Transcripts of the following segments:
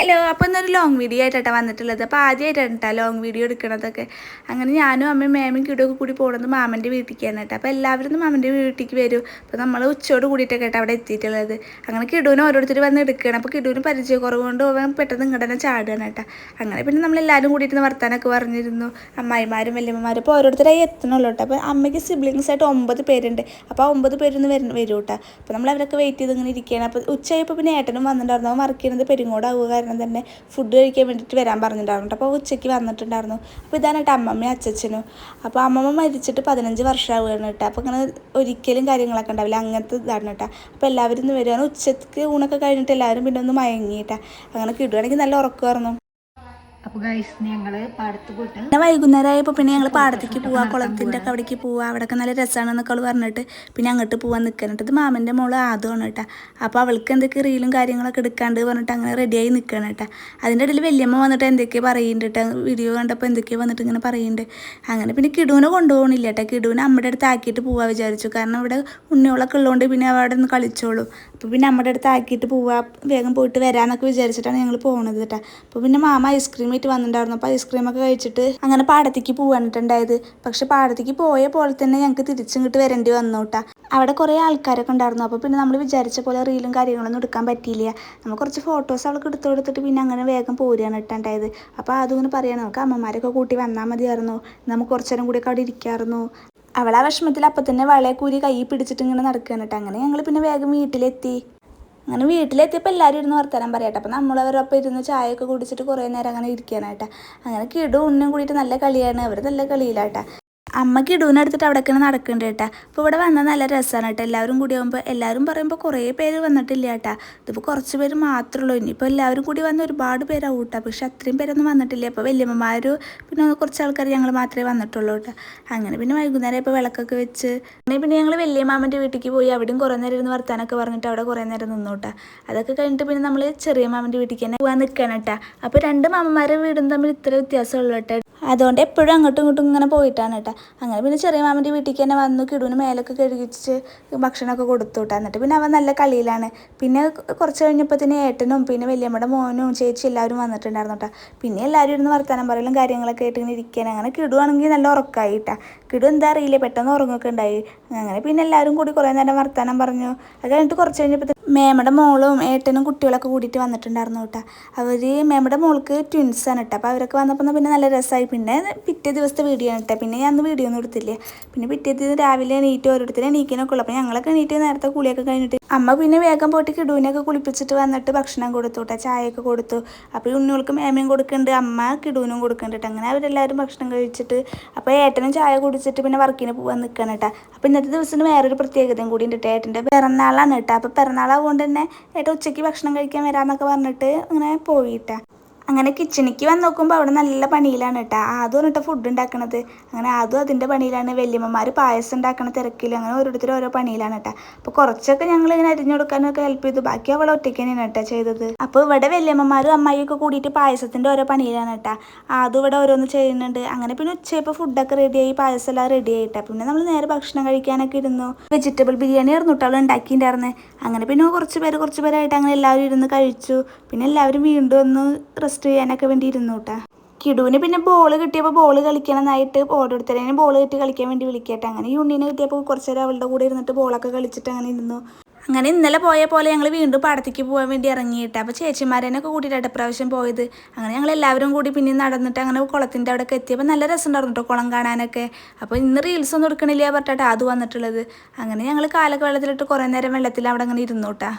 Hello, അപ്പോൾ ഇന്നൊരു long video ആയിട്ടാണ് വന്നിട്ടുള്ളത്. അപ്പോൾ ആദ്യമായിട്ടാണ് കേട്ടോ ലോങ് വീഡിയോ എടുക്കണതൊക്കെ. അങ്ങനെ ഞാനും അമ്മയും മേമയും കിടുവൊക്കെ കൂടി പോകുന്നത് മാമൻ്റെ വീട്ടിലേക്കാണ് കേട്ടോ. അപ്പോൾ എല്ലാവരും മാമൻ്റെ വീട്ടിലേക്ക് വരും. അപ്പോൾ നമ്മൾ ഉച്ചയോട് കൂടിയിട്ടൊക്കെ കേട്ടോ അവിടെ എത്തിയിട്ടുള്ളത്. അങ്ങനെ കിടുവിനെ ഓരോരുത്തർ വന്ന് എടുക്കുകയാണ്. അപ്പോൾ കിടുവിന് പരിചയക്കുറവ് കൊണ്ട് പോകാൻ പെട്ടെന്ന് ഇങ്ങോട്ട് തന്നെ ചാടുകയാണ് കേട്ടോ. അങ്ങനെ പിന്നെ നമ്മളെല്ലാവരും കൂടിയിട്ട് വർത്താനൊക്കെ പറഞ്ഞിരുന്നു, അമ്മായിമാരും വല്യമ്മമാരും. അപ്പോൾ ഓരോരുത്തരായി എത്തണമല്ലോ കേട്ടോ. അപ്പോൾ അമ്മയ്ക്ക് സിബ്ലിങ്സ് ആയിട്ട് 9 പേരുണ്ട്. അപ്പോൾ ആ 9 പേരൊന്ന് വരും കേട്ടോ. അപ്പോൾ നമ്മൾ അവരൊക്കെ വെയിറ്റ് ചെയ്ത് ഇങ്ങനെ ഇരിക്കുകയാണ്. അപ്പോൾ ഉച്ചയായപ്പോൾ പിന്നെ ഏട്ടനും വന്നിട്ടുണ്ടായിരുന്നു. അവൻ വർക്ക് ചെയ്യുന്നത് പെരിങ്ങോടാവുക കാരണം തന്നെ ഫുഡ് കഴിക്കാൻ വേണ്ടിയിട്ട് വരാൻ പറഞ്ഞിട്ടുണ്ടായിരുന്നു. അപ്പോൾ ഉച്ചയ്ക്ക് വന്നിട്ടുണ്ടായിരുന്നു. അപ്പോൾ ഇതാണ് കേട്ടോ അമ്മമ്മയും അച്ഛനും. അപ്പോൾ അമ്മമ്മ മരിച്ചിട്ട് 15 വർഷമാവുകയാണ് കേട്ടോ. അപ്പോൾ അങ്ങനെ ഒരിക്കലും കാര്യങ്ങളൊക്കെ ഉണ്ടാവില്ല, അങ്ങനത്തെ ഇതാണ് കേട്ടോ. അപ്പോൾ എല്ലാവരും ഇന്ന് വരുവാണ്. ഉച്ചയ്ക്ക് ഊണൊക്കെ കഴിഞ്ഞിട്ട് എല്ലാവരും പിന്നെ ഒന്ന് മയങ്ങിയിട്ടാ. അങ്ങനെ കിടുവാണെങ്കിൽ നല്ല ഉറക്കമായിരുന്നു. അപ്പോൾ ഗൈസ് ഞങ്ങൾ പാടത്ത് പോയിട്ട് പിന്നെ വൈകുന്നേരം ആയപ്പോൾ പിന്നെ ഞങ്ങൾ പാടത്തേക്ക് പോവാ, കുളത്തിൻ്റെ ഒക്കെ അവിടേക്ക് പോവുക. അവിടെയൊക്കെ നല്ല രസമാണെന്നൊക്കെ അവൾ പറഞ്ഞിട്ട് പിന്നെ അങ്ങോട്ട് പോകാൻ നിൽക്കാനിട്ട്. ഇത് മാമൻ്റെ മോള് ആദ്യമാണ് കേട്ടോ. അപ്പോൾ അവൾക്ക് എന്തൊക്കെ റീലും കാര്യങ്ങളൊക്കെ എടുക്കാണ്ട് പറഞ്ഞിട്ട് അങ്ങനെ റെഡിയായി നിൽക്കണം കേട്ടോ. അതിൻ്റെ ഇടയിൽ വല്യമ്മ വന്നിട്ട് എന്തൊക്കെയോ പറയുന്നുണ്ട് കേട്ടോ. വീഡിയോ കണ്ടപ്പോൾ എന്തൊക്കെയോ വന്നിട്ട് ഇങ്ങനെ പറയുന്നുണ്ട്. അങ്ങനെ പിന്നെ കിടുവിനെ കൊണ്ടുപോകണില്ല കേട്ടോ. കിടുവിനെ അമ്മയുടെ അടുത്ത് ആക്കിയിട്ട് പോവാൻ വിചാരിച്ചു. കാരണം ഇവിടെ ഉണ്ണികളൊക്കെ ഉള്ളതുകൊണ്ട് പിന്നെ അവിടെ നിന്ന് കളിച്ചോളൂ. അപ്പോൾ പിന്നെ അമ്മയുടെ അടുത്ത് ആക്കിയിട്ട് പോവാ, വേഗം പോയിട്ട് വരാമെന്നൊക്കെ വിചാരിച്ചിട്ടാണ് ഞങ്ങൾ പോകുന്നത് കേട്ടോ. അപ്പോൾ പിന്നെ മാമ ഐസ്ക്രീം ആയിട്ട് വന്നിട്ടുണ്ടായിരുന്നു. അപ്പോൾ ഐസ്ക്രീമൊക്കെ കഴിച്ചിട്ട് അങ്ങനെ പാടത്തേക്ക് പോകാനിട്ടുണ്ടായത്. പക്ഷെ പാടത്തേക്ക് പോയ പോലെ തന്നെ ഞങ്ങൾക്ക് തിരിച്ചിങ്ങോട്ട് വരേണ്ടി വന്നു കേട്ടോ. അവിടെ കുറേ ആൾക്കാരൊക്കെ ഉണ്ടായിരുന്നു. അപ്പോൾ പിന്നെ നമ്മൾ വിചാരിച്ച പോലെ റീലും കാര്യങ്ങളൊന്നും എടുക്കാൻ പറ്റിയില്ല. നമ്മൾ കുറച്ച് ഫോട്ടോസ് അവൾക്ക് എടുത്തു കൊടുത്തിട്ട് പിന്നെ അങ്ങനെ വേഗം പോരുകയാണ് ഇട്ടുണ്ടായത്. അപ്പോൾ അതിങ്ങനെ പറയാൻ നമുക്ക് അമ്മമാരൊക്കെ കൂട്ടി വന്നാൽ മതിയായിരുന്നു, നമുക്ക് കുറച്ചു നേരം കൂടി ഒക്കെ അവിടെ ഇരിക്കാമായിരുന്നു. അവളെ ആ വിഷമത്തിൽ അപ്പം തന്നെ വളയെ കൂരി കൈ പിടിച്ചിട്ട് ഇങ്ങനെ നടക്കുകയാണ് കേട്ടോ. അങ്ങനെ ഞങ്ങൾ പിന്നെ വേഗം വീട്ടിലെത്തി. അങ്ങനെ വീട്ടിലെത്തിയപ്പോൾ എല്ലാവരും ഇരുന്ന് വർത്തമാനം പറയട്ടെ. അപ്പോൾ നമ്മളവരൊപ്പം ഇരുന്ന് ചായയൊക്കെ കുടിച്ചിട്ട് കുറേ നേരം അങ്ങനെ ഇരിക്കാനായിട്ടാ. അങ്ങനെ കിടു ഉണ്ണും കൂടിയിട്ട് നല്ല കളിയാണ്. അവർ നല്ല കളിയിലാട്ടാ. അമ്മ കിടുവിനെ എടുത്തിട്ട് അവിടെ തന്നെ നടക്കുന്നുണ്ട് കേട്ടോ. അപ്പോൾ ഇവിടെ വന്നാൽ നല്ല രസമാണ് കേട്ടോ. എല്ലാവരും കൂടി ആകുമ്പോൾ എല്ലാവരും പറയുമ്പോൾ കുറേ പേര് വന്നിട്ടില്ല കേട്ടോ. ഇതിപ്പോൾ കുറച്ച് പേര് മാത്രമേ ഉള്ളൂ. ഇനിയിപ്പോൾ എല്ലാവരും കൂടി വന്ന് ഒരുപാട് പേരാവും കേട്ടോ. പക്ഷെ അത്രയും പേരൊന്നും വന്നിട്ടില്ല. അപ്പോൾ വല്യമ്മമാരും പിന്നെ കുറച്ച് ആൾക്കാർ ഞങ്ങൾ മാത്രമേ വന്നിട്ടുള്ളൂ കേട്ടോ. അങ്ങനെ പിന്നെ വൈകുന്നേരം ഇപ്പോൾ വിളക്കൊക്കെ വെച്ച് അങ്ങനെ പിന്നെ ഞങ്ങൾ വലിയ മാമൻ്റെ വീട്ടിലേക്ക് പോയി. അവിടെയും കുറേ നേരം ഇരുന്ന് വർത്താനൊക്കെ പറഞ്ഞിട്ട് അവിടെ കുറേ നേരം നിന്നു കേട്ടോ. അതൊക്കെ കഴിഞ്ഞിട്ട് പിന്നെ നമ്മൾ ചെറിയ മാമൻ്റെ വീട്ടിലേക്ക് തന്നെ പോകാൻ നിൽക്കണം കേട്ടോ. അപ്പോൾ 2 മാമന്മാരുടെ വീടും തമ്മിൽ ഇത്ര വ്യത്യാസമുള്ളൂ കേട്ടോ. അതുകൊണ്ട് എപ്പോഴും അങ്ങോട്ടും ഇങ്ങോട്ടും ഇങ്ങനെ പോയിട്ടാണ് കേട്ടോ. അങ്ങനെ പിന്നെ ചെറിയ മാമൻ്റെ വീട്ടിലേക്ക് തന്നെ വന്നു. കിടുവിന് മേലൊക്കെ കഴുകിച്ച് ഭക്ഷണമൊക്കെ കൊടുത്തു കേട്ടോ. എന്നിട്ട് പിന്നെ അവൻ നല്ല കളിയിലാണ്. പിന്നെ കുറച്ച് കഴിഞ്ഞപ്പോൾ തന്നെ ഏട്ടനും പിന്നെ വല്യമ്മയുടെ മോനും ചേച്ചി എല്ലാവരും വന്നിട്ടുണ്ടായിരുന്നു കേട്ടോ. പിന്നെ എല്ലാവരും ഇരുന്ന് വർത്താനം പറയലും കാര്യങ്ങളൊക്കെ ആയിട്ട് ഇങ്ങനെ ഇരിക്കാൻ. അങ്ങനെ കിടുവാണെങ്കിൽ നല്ല ഉറക്കമായി കേട്ടോ. കിടു എന്താ അറിയില്ല, പെട്ടെന്ന് ഉറങ്ങൊക്കെ ഉണ്ടായി. അങ്ങനെ പിന്നെ എല്ലാവരും കൂടി കുറേ നേരം വർത്താനം പറഞ്ഞു. അത് കഴിഞ്ഞിട്ട് കുറച്ച് കഴിഞ്ഞപ്പോൾ മേമയുടെ മോളും ഏട്ടനും കുട്ടികളൊക്കെ കൂടിയിട്ട് വന്നിട്ടുണ്ടായിരുന്നു കേട്ടോ. അവർ മേമയുടെ മോൾക്ക് ട്വിൻസാണ് കേട്ടോ. അപ്പോൾ അവരൊക്കെ വന്നപ്പോൾ പിന്നെ നല്ല രസമായി. പിന്നെ പിറ്റേ ദിവസത്തെ വീഡിയോ ആണ് കേട്ടോ. പിന്നെ ഞാൻ അന്ന് വീഡിയോ ഒന്നും എടുത്തില്ല. പിന്നെ പിറ്റേ ദിവസം രാവിലെ എണീറ്റ് ഓരോരുത്തരും എണീക്കാനൊക്കെ ഉള്ളൂ. അപ്പോൾ ഞങ്ങളൊക്കെ എണീറ്റ് നേരത്തെ കുളിയൊക്കെ കഴിഞ്ഞിട്ട് അമ്മ പിന്നെ വേഗം പോയിട്ട് കിടുവിനെയൊക്കെ കുളിപ്പിച്ചിട്ട് വന്നിട്ട് ഭക്ഷണം കൊടുത്തു കേട്ടോ. ചായയൊക്കെ കൊടുത്തു. അപ്പോൾ ഉണ്ണികൾക്ക് മേമയും കൊടുക്കുന്നുണ്ട്, അമ്മ കിടുവിനും കൊടുക്കുന്നുണ്ട് കേട്ടോ. അങ്ങനെ അവരെല്ലാവരും ഭക്ഷണം കഴിച്ചിട്ട് അപ്പോൾ ഏട്ടനും ചായ കുടിച്ചിട്ട് പിന്നെ വർക്കിന് പോകാൻ നിൽക്കണം കേട്ടോ. അപ്പോൾ ഇന്നത്തെ ദിവസത്തിന് വേറൊരു പ്രത്യേകതയും കൂടി ഉണ്ട് കേട്ടോ. ഏട്ടൻ്റെ പിറന്നാളാണ് കേട്ടോ. അപ്പോൾ പിറന്നാളാവുകൊണ്ട് തന്നെ ഏട്ടൻ ഉച്ചയ്ക്ക് ഭക്ഷണം കഴിക്കാൻ വരാമെന്നൊക്കെ പറഞ്ഞിട്ട് അങ്ങനെ പോയിട്ടാ. അങ്ങനെ കിച്ചണിക്ക് വന്ന് നോക്കുമ്പോൾ അവിടെ നല്ല പണിയിലാണ് കേട്ടോ. ആദ്യം പറഞ്ഞിട്ട് ഫുഡ് ഉണ്ടാക്കണത്. അങ്ങനെ ആദ്യം അതിൻ്റെ പണിയിലാണ്. വല്യമ്മമാർ പായസം ഉണ്ടാക്കണ തിരക്കിൽ അങ്ങനെ ഓരോരുത്തരും ഓരോ പണിയിലാണ് കേട്ടോ. അപ്പോൾ കുറച്ചൊക്കെ ഞങ്ങൾ ഇങ്ങനെ അരിഞ്ഞു കൊടുക്കാനൊക്കെ ഹെൽപ്പ് ചെയ്തു. ബാക്കി അവൾ ഒറ്റയ്ക്ക് തന്നെയാണ് കേട്ടോ ചെയ്തത്. അപ്പോൾ ഇവിടെ വല്യമ്മമാരും അമ്മായിയൊക്കെ കൂടിയിട്ട് പായസത്തിൻ്റെ ഓരോ പണിയിലാണ് കേട്ടോ. ആദ്യം ഇവിടെ ഓരോന്ന് ചെയ്യുന്നുണ്ട്. അങ്ങനെ പിന്നെ ഉച്ചയപ്പോൾ ഫുഡൊക്കെ റെഡിയായി, പായസം എല്ലാം റെഡി ആയിട്ടാ. പിന്നെ നമ്മൾ നേരെ ഭക്ഷണം കഴിക്കാനൊക്കെ ഇരുന്നു. വെജിറ്റബിൾ ബിരിയാണി ആയിരുന്നു കേട്ടോ അവൾ ഉണ്ടാക്കിയിട്ടുണ്ടായിരുന്നത്. അങ്ങനെ പിന്നെ കുറച്ച് പേരായിട്ട് അങ്ങനെ എല്ലാവരും ഇരുന്ന് കഴിച്ചു. പിന്നെ എല്ലാവരും വീണ്ടും ഒന്ന് റെസ്റ്റ് ചെയ്യാനൊക്കെ വേണ്ടി ഇരുന്നു കേട്ടോ. കിടുവിന് പിന്നെ ബോൾ കിട്ടിയപ്പോൾ ബോൾ കളിക്കണമെന്നായിട്ട് ഓരോരുത്തരേനും ബോൾ കിട്ടി കളിക്കാൻ വേണ്ടി വിളിക്കട്ടെ. അങ്ങനെ യുണ്ണീനെ കിട്ടിയപ്പോൾ കുറച്ച് നേരം അവളുടെ കൂടെ ഇരുന്നിട്ട് ബോളൊക്കെ കളിച്ചിട്ട് അങ്ങനെ ഇരുന്നു. അങ്ങനെ ഇന്നലെ പോയ പോലെ ഞങ്ങൾ വീണ്ടും പാടത്തേക്ക് പോകാൻ വേണ്ടി ഇറങ്ങിയിട്ട് അപ്പോൾ ചേച്ചിമാരേനൊക്കെ കൂട്ടിയിട്ടാണ് പ്രാവശ്യം പോയത്. അങ്ങനെ ഞങ്ങൾ എല്ലാവരും കൂടി പിന്നെ നടന്നിട്ട് അങ്ങനെ കുളത്തിൻ്റെ അവിടെയൊക്കെ എത്തിയപ്പോൾ നല്ല രസമുണ്ടായിരുന്നു കേട്ടോ കുളം കാണാനൊക്കെ. അപ്പോൾ ഇന്ന് റീൽസ് ഒന്നും എടുക്കണില്ല പറഞ്ഞിട്ടാണ് അത് വന്നിട്ടുള്ളത്. അങ്ങനെ ഞങ്ങൾ കാലൊക്കെ വെള്ളത്തിലിട്ട് കുറേ നേരം വെള്ളത്തിൽ അവിടെ അങ്ങനെ ഇരുന്നു കേട്ടോ.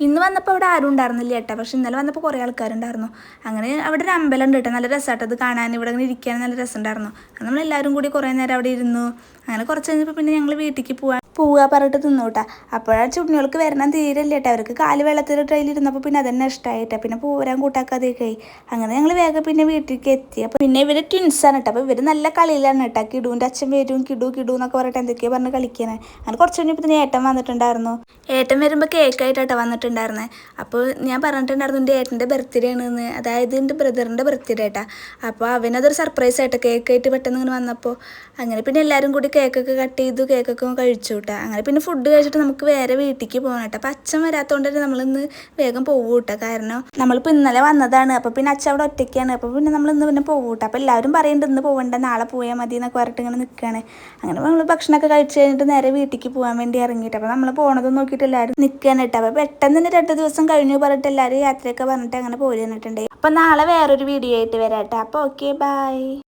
ഇന്ന് വന്നപ്പോൾ അവിടെ ആരും ഉണ്ടായിരുന്നില്ല കേട്ടോ. പക്ഷെ ഇന്നലെ വന്നപ്പോൾ കുറേ ആൾക്കാരുണ്ടായിരുന്നു. അങ്ങനെ അവിടെ ഒരു അമ്പലം ഉണ്ട് കേട്ടോ. നല്ല രസമായിട്ട് അത് കാണാൻ, ഇവിടെ അങ്ങനെ ഇരിക്കാൻ നല്ല രസമുണ്ടായിരുന്നു. അങ്ങനെ നമ്മളെല്ലാവരും കൂടി കുറേ നേരം അവിടെ ഇരുന്നു. അങ്ങനെ കുറച്ച് കഴിഞ്ഞപ്പോൾ പിന്നെ ഞങ്ങൾ വീട്ടിലേക്ക് പോവുക പറഞ്ഞിട്ട് തിന്നു കേട്ടോ. അപ്പോഴാണ് ചുണ്ണികൾക്ക് വരണം തീരില്ല കേട്ടോ. അവർക്ക് കാല് വെള്ളത്തിൽ ട്രെയിലിരുന്നപ്പോൾ പിന്നെ അതന്നെ ഇഷ്ടമായിട്ടാ. പിന്നെ പോരാൻ കൂട്ടാക്കാതെയൊക്കെ ആയി. അങ്ങനെ ഞങ്ങൾ വേഗം പിന്നെ വീട്ടിലേക്ക് എത്തി. അപ്പോൾ പിന്നെ ഇവർ ട്വിൻസാണ് കേട്ടോ. അപ്പോൾ ഇവർ നല്ല കളിയിലാണ് കേട്ടോ. കിടുവിൻ്റെ അച്ഛൻ വരും, കിടു എന്നൊക്കെ പറഞ്ഞിട്ട് എന്തൊക്കെയോ പറഞ്ഞ് കളിക്കാനാണ്. അങ്ങനെ കുറച്ച് കഴിഞ്ഞപ്പോൾ തന്നെ ഏട്ടൻ വന്നിട്ടുണ്ടായിരുന്നു. ഏട്ടൻ വരുമ്പോൾ കേക്കായിട്ടാണ് വന്നിട്ട് വന്നിട്ടുണ്ടായിരുന്നത്. അപ്പോൾ ഞാൻ പറഞ്ഞിട്ടുണ്ടായിരുന്നു എൻ്റെ ഏട്ടൻ്റെ ബർത്ത്ഡേ ആണെന്ന്, അതായത് എൻ്റെ ബ്രദറിൻ്റെ ബർത്ത്ഡേ ആയിട്ടാ. അപ്പോൾ അവനതൊരു സർപ്രൈസ് ആയിട്ട് കേക്കായിട്ട് പെട്ടെന്ന് ഇങ്ങനെ വന്നപ്പോൾ അങ്ങനെ പിന്നെ എല്ലാവരും കൂടി കേക്കൊക്കെ കട്ട് ചെയ്തു, കേക്കൊക്കെ കഴിച്ചു കേട്ടോ. അങ്ങനെ പിന്നെ ഫുഡ് കഴിച്ചിട്ട് നമുക്ക് വേറെ വീട്ടിലേക്ക് പോകണം കേട്ടോ. അപ്പോൾ അച്ഛൻ വരാത്തതുകൊണ്ട് തന്നെ നമ്മളിന്ന് വേഗം പോകും കേട്ടോ. കാരണം നമ്മളിപ്പോൾ ഇന്നലെ വന്നതാണ്. അപ്പോൾ പിന്നെ അച്ഛൻ അവിടെ ഒറ്റയ്ക്കാണ്. അപ്പോൾ പിന്നെ നമ്മളിന്ന് പിന്നെ പോകും കേട്ടോ. അപ്പോൾ എല്ലാവരും പറയുന്നുണ്ട് ഇന്ന് പോകണ്ട, നാളെ പോയാൽ മതി എന്നൊക്കെ പറഞ്ഞിട്ട് ഇങ്ങനെ നിൽക്കുകയാണ്. അങ്ങനെ നമ്മൾ ഭക്ഷണമൊക്കെ കഴിച്ച് കഴിഞ്ഞിട്ട് നേരെ വീട്ടിലേക്ക് പോകാൻ വേണ്ടി ഇറങ്ങിയിട്ട് അപ്പോൾ നമ്മൾ പോണത് നോക്കിയിട്ട് എല്ലാവരും നിൽക്കാൻ കേട്ടോ. അപ്പോൾ പെട്ടെന്ന് തന്നെ 2 ദിവസം കഴിഞ്ഞു പറഞ്ഞിട്ട് എല്ലാവരും യാത്രയൊക്കെ പറഞ്ഞിട്ട് അങ്ങനെ പോയി തന്നിട്ടുണ്ടായി. അപ്പോൾ നാളെ വേറൊരു വീഡിയോ ആയിട്ട് വരാം കേട്ടോ. അപ്പോൾ ഓക്കെ, ബൈ.